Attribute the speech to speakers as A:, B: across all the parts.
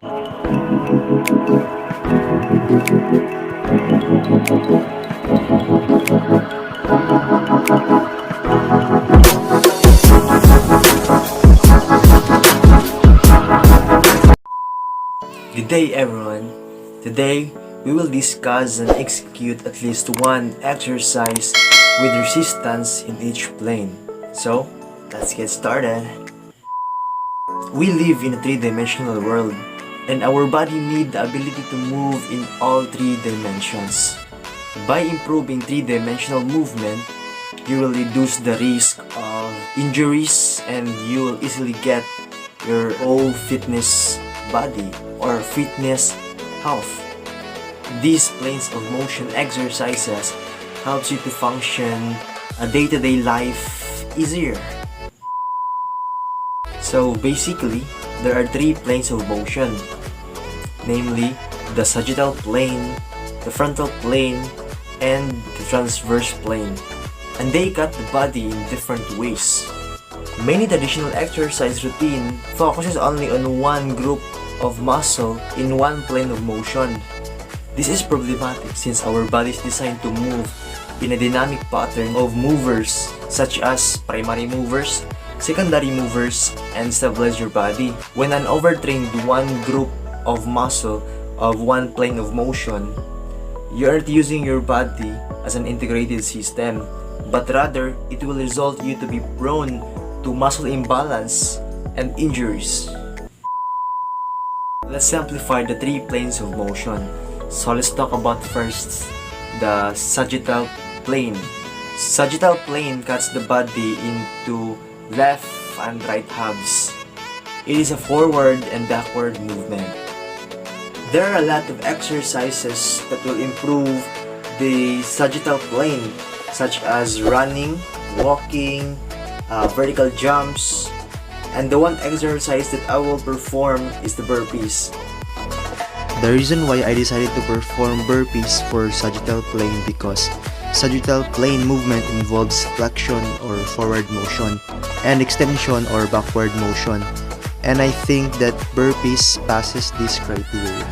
A: Good day everyone. Today, we will discuss and execute at least one exercise with resistance in each plane. So, let's get started. We live in a three-dimensional world, and our body needs the ability to move in all three dimensions. By improving three-dimensional movement, you will reduce the risk of injuries and you will easily get your whole fitness body or fitness health. These planes of motion exercises helps you to function a day-to-day life easier. So basically, there are three planes of motion, namely the sagittal plane, the frontal plane, and the transverse plane. And they cut the body in different ways. Many traditional exercise routine focuses only on one group of muscle in one plane of motion. This is problematic since our body is designed to move in a dynamic pattern of movers such as primary movers, secondary movers, and stabilize your body. When an overtrained one group of muscle of one plane of motion, you aren't using your body as an integrated system, but rather it will result you to be prone to muscle imbalance and injuries. Let's simplify the three planes of motion. So let's talk about first the sagittal plane. Sagittal plane cuts the body into left and right halves. It is a forward and backward movement. There are a lot of exercises that will improve the sagittal plane, such as running, walking, vertical jumps, and the one exercise that I will perform is the burpees.
B: The reason why I decided to perform burpees for sagittal plane because sagittal plane movement involves flexion or forward motion and extension or backward motion, and I think that burpees passes this criteria.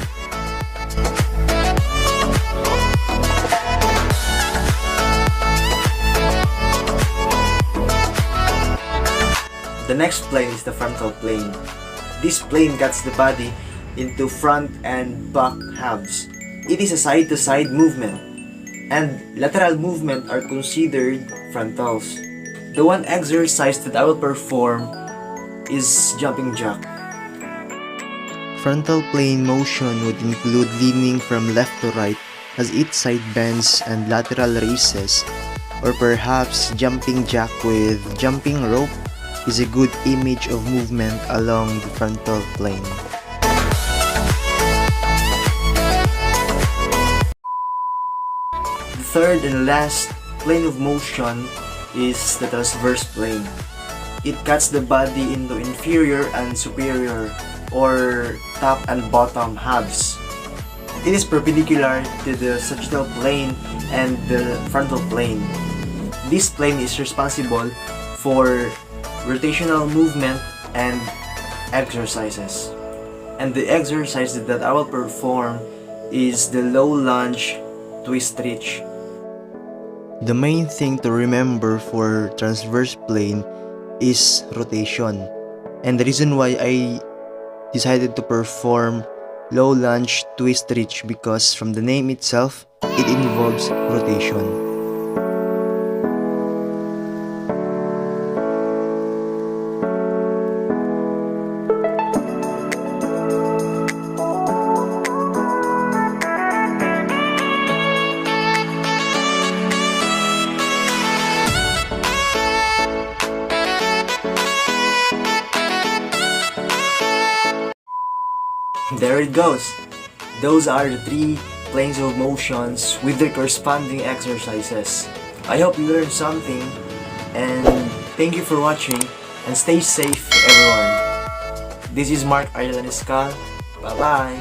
A: The next plane is the frontal plane. This plane cuts the body into front and back halves. It is a side-to-side movement, and lateral movement are considered frontals. The one exercise that I will perform is jumping jack.
B: Frontal plane motion would include leaning from left to right as each side bends and lateral raises, or perhaps jumping jack with jumping rope is a good image of movement along the frontal plane.
A: The third and last plane of motion is the transverse plane. It cuts the body into inferior and superior or top and bottom halves. It is perpendicular to the sagittal plane and the frontal plane. This plane is responsible for rotational movement and exercises. And the exercise that I will perform is the low lunge twist reach.
B: The main thing to remember for transverse plane is rotation, and the reason why I decided to perform low lunge twist reach because from the name itself, it involves rotation.
A: There it goes. Those are the three planes of motions with their corresponding exercises. I hope you learned something, and thank you for watching, and stay safe everyone. This is Mark Arlanescal. Bye bye.